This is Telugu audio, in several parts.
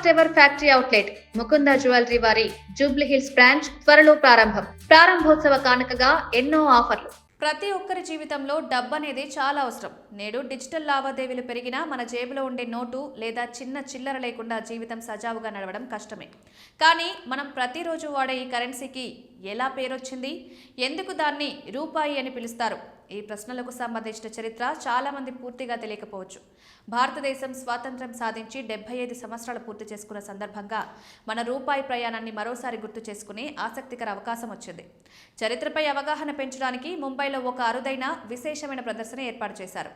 First ever factory outlet Mukunda jewellery వారి జూబ్లీ హిల్స్ బ్రాంచ్ త్వరలో ప్రారంభోత్సవ కానుకగా ఎన్నో ఆఫర్లు. ప్రతి ఒక్కరి జీవితంలో డబ్బు అనేది చాలా అవసరం. నేడు డిజిటల్ లావాదేవీలు పెరిగినా మన జేబులో ఉండే నోటు లేదా చిన్న చిల్లర లేకుండా జీవితం సజావుగా నడవడం కష్టమే. కానీ మనం ప్రతిరోజు వాడే ఈ కరెన్సీకి ఎలా పేరొచ్చింది, ఎందుకు దాన్ని రూపాయి అని పిలుస్తారు? ఈ ప్రశ్నలకు సంబంధించిన చరిత్ర చాలా మంది పూర్తిగా తెలియకపోవచ్చు. భారతదేశం స్వాతంత్ర్యం సాధించి 75 సంవత్సరాలు పూర్తి చేసుకున్న సందర్భంగా మన రూపాయి ప్రయాణాన్ని మరోసారి గుర్తు చేసుకునే ఆసక్తికర అవకాశం వచ్చింది. చరిత్రపై అవగాహన పెంచడానికి ముంబైలో ఒక అరుదైన విశేషమైన ప్రదర్శన ఏర్పాటు చేశారు.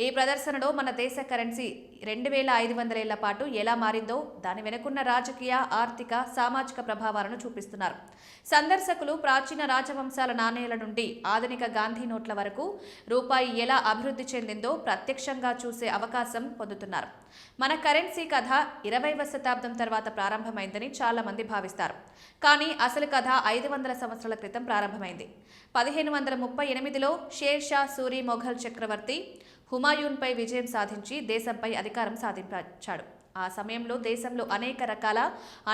ఈ ప్రదర్శనలో మన దేశ కరెన్సీ 2500 ఏళ్ల పాటు ఎలా మారిందో, దాని వెనుకున్న రాజకీయ, ఆర్థిక, సామాజిక ప్రభావాలను చూపిస్తున్నారు. సందర్శకులు ప్రాచీన రాజవంశాల నాణేల నుండి ఆధునిక గాంధీ నోట్ల వరకు రూపాయి ఎలా అభివృద్ధి చెందిందో ప్రత్యక్షంగా చూసే అవకాశం పొందుతున్నారు. మన కరెన్సీ కథ 20వ శతాబ్దం తర్వాత ప్రారంభమైందని చాలా మంది భావిస్తారు. కానీ అసలు కథ 500 సంవత్సరాల క్రితం ప్రారంభమైంది. 1538లో షేర్ షా సూరి మొఘల్ చక్రవర్తి హుమాయూన్పై విజయం సాధించి దేశంపై అధికారం సాధించాడు. ఆ సమయంలో దేశంలో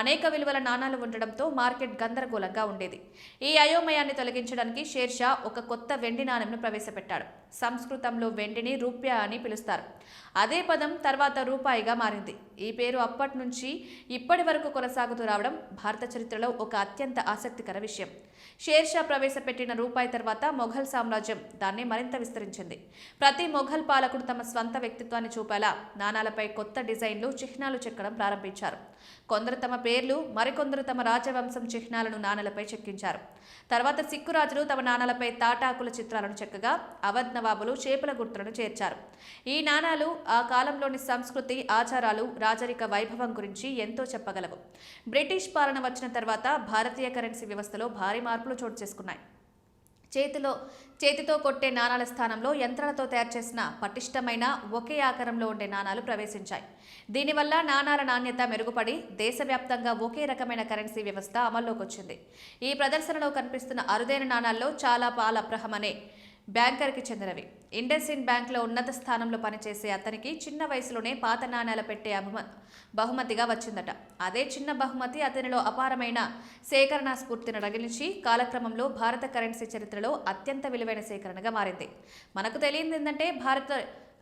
అనేక విలువల నాణాలు ఉండడంతో మార్కెట్ గందరగోళంగా ఉండేది. ఈ అయోమయాన్ని తొలగించడానికి షేర్ షా ఒక కొత్త వెండి నాణెంను ప్రవేశపెట్టాడు. సంస్కృతంలో వెండిని రూప్య అని పిలుస్తారు. అదే పదం తర్వాత రూపాయిగా మారింది. ఈ పేరు అప్పటి నుంచి ఇప్పటి వరకు కొనసాగుతూ రావడం భారత చరిత్రలో ఒక అత్యంత ఆసక్తికర విషయం. షేర్ షా ప్రవేశపెట్టిన రూపాయి తర్వాత మొఘల్ సామ్రాజ్యం దాన్ని మరింత విస్తరించింది. ప్రతి మొఘల్ పాలకుడు తమ స్వంత వ్యక్తిత్వాన్ని చూపేలా నాణాలపై కొత్త డిజైన్లు, చిహ్నాలు చెక్కడం ప్రారంభించారు. కొందరు తమ పేర్లు, మరికొందరు తమ రాజవంశం చిహ్నాలను నాణాలపై చెక్కించారు. తర్వాత సిక్కు రాజులు తమ నాణాలపై తాటాకుల చిత్రాలను చెక్కగా అవధ్ నవాబులు చేపల గుర్తులను చేర్చారు. ఈ నాణాలు ఆ కాలంలోని సంస్కృతి, ఆచారాలు, రాజరిక వైభవం గురించి ఎంతో చెప్పగలవు. బ్రిటిష్ పాలన వచ్చిన తర్వాత భారతీయ కరెన్సీ వ్యవస్థలో భారీ మార్పులు చోటు చేసుకున్నాయి. చేతితో కొట్టే నాణాల స్థానంలో యంత్రాలతో తయారు చేసిన పటిష్టమైన ఒకే ఆకారంలో ఉండే నాణాలు ప్రవేశించాయి. దీనివల్ల నాణాల నాణ్యత మెరుగుపడి దేశవ్యాప్తంగా ఒకే రకమైన కరెన్సీ వ్యవస్థ అమల్లోకి వచ్చింది. ఈ ప్రదర్శనలో కనిపిస్తున్న అరుదైన నాణాల్లో చాలా పాల్ అబ్రహం అనే బ్యాంకర్కి చెందినవి. ఇండస్ ఇండ్ బ్యాంక్లో ఉన్నత స్థానంలో పనిచేసే అతనికి చిన్న వయసులోనే పాత నాణాల పెట్టే బహుమతిగా వచ్చిందట. అదే చిన్న బహుమతి అతనిలో అపారమైన సేకరణ స్ఫూర్తిని రగిలించి కాలక్రమంలో భారత కరెన్సీ చరిత్రలో అత్యంత విలువైన సేకరణగా మారింది. మనకు తెలియంది ఏంటంటే భారత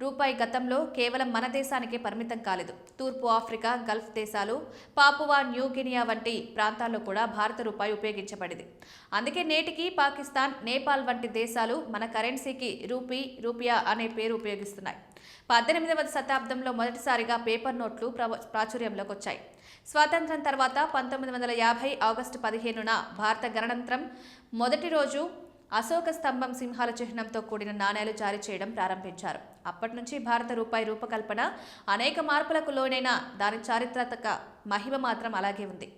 రూపాయి గతంలో కేవలం మన దేశానికే పరిమితం కాలేదు. తూర్పు ఆఫ్రికా, గల్ఫ్ దేశాలు, పాపువా న్యూ గినియా వంటి ప్రాంతాల్లో కూడా భారత రూపాయి ఉపయోగించబడింది. అందుకే నేటికి పాకిస్తాన్, నేపాల్ వంటి దేశాలు మన కరెన్సీకి రూపియా అనే పేరు ఉపయోగిస్తున్నాయి. 18వ శతాబ్దంలో మొదటిసారిగా పేపర్ నోట్లు ప్రాచుర్యంలోకి వచ్చాయి. స్వాతంత్ర్యం తర్వాత 1950 ఆగస్టు 15న భారత గణతంత్రం మొదటి రోజు అశోక స్తంభం, సింహాల చిహ్నంతో కూడిన నాణేలు జారీ చేయడం ప్రారంభించారు. అప్పటి నుంచి భారత రూపాయి రూపకల్పన అనేక మార్పులకు లోనైన దాని చారిత్రక మహిమ మాత్రం అలాగే ఉంది.